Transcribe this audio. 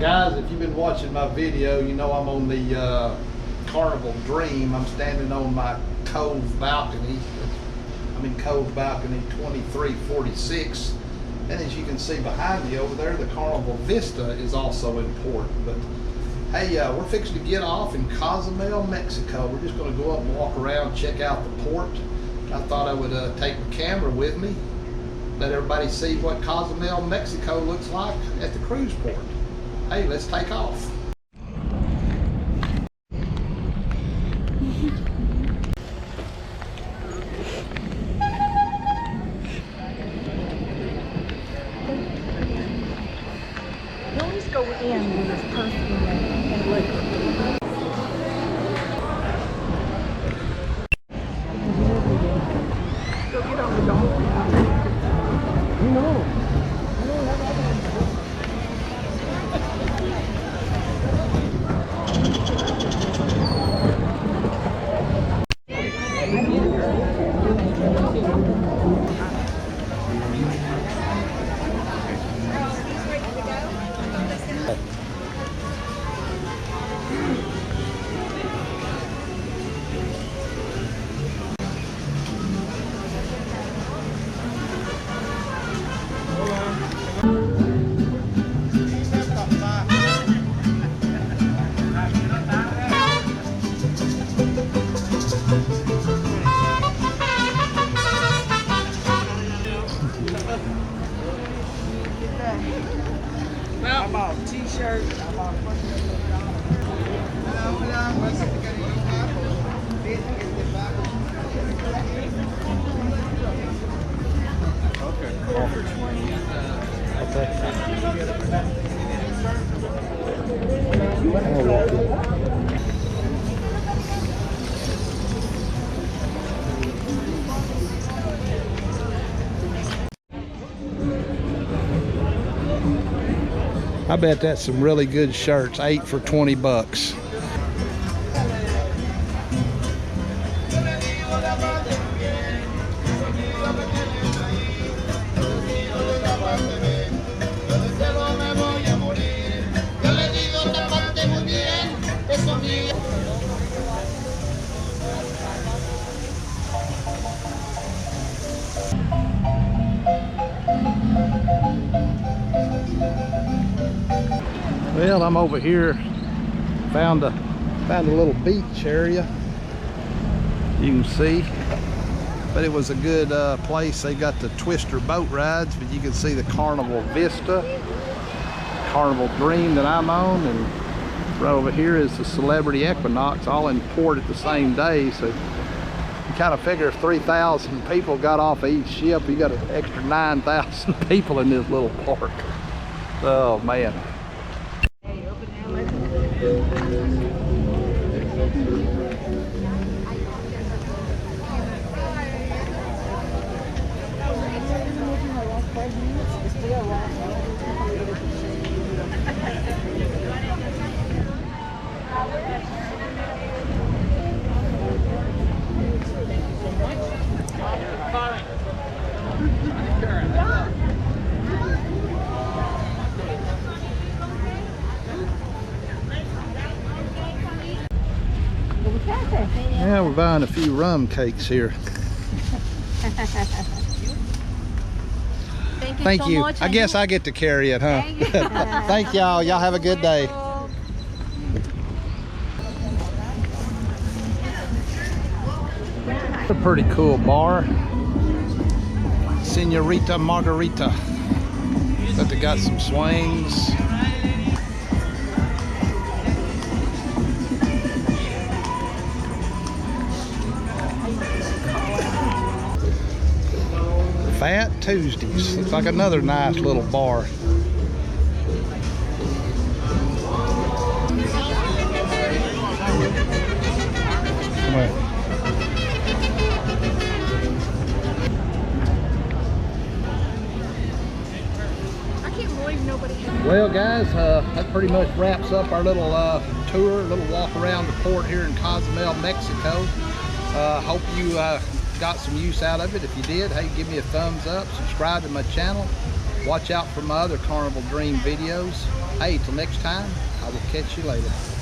Guys, if you've been watching my video, you know I'm on the Carnival Dream. I'm standing on my cove balcony. I'm in cove balcony 2346. And as you can see behind me over there, the Carnival Vista is also in port. But hey, we're fixing to get off in Cozumel, Mexico. We're just going to go up and walk around, check out the port. I thought I would take my camera with me, let everybody see what Cozumel, Mexico looks like at the cruise port. Hey, let's take off. You always go in with this perfume and liquor. Go get on the dog. No. I bought t-shirts. I bought I bet that's some really good shirts. 8 for 20 bucks. Well, I'm over here, found a little beach area, you can see, but it was a good place. They got the twister boat rides, but you can see the Carnival Vista, Carnival Dream that I'm on, and right over here is the Celebrity Equinox, all in port at the same day. So you kind of figure if 3,000 people got off of each ship, you got an extra 9,000 people in this little park. Oh man. Yeah, we're buying a few rum cakes here. Thank you. So much. I guess I get to carry it, huh? Thank y'all. Y'all have a good day. A pretty cool bar. Senorita Margarita. But they got some swings. Fat Tuesdays. Looks like another nice little bar. Come on. I can't believe nobody has. Well guys, that pretty much wraps up our little tour, little walk around the port here in Cozumel, Mexico. Hope you got some use out of it. If you did, hey, give me a thumbs up, subscribe to my channel, Watch out for my other Carnival Dream videos. Hey, till next time, I will catch you later.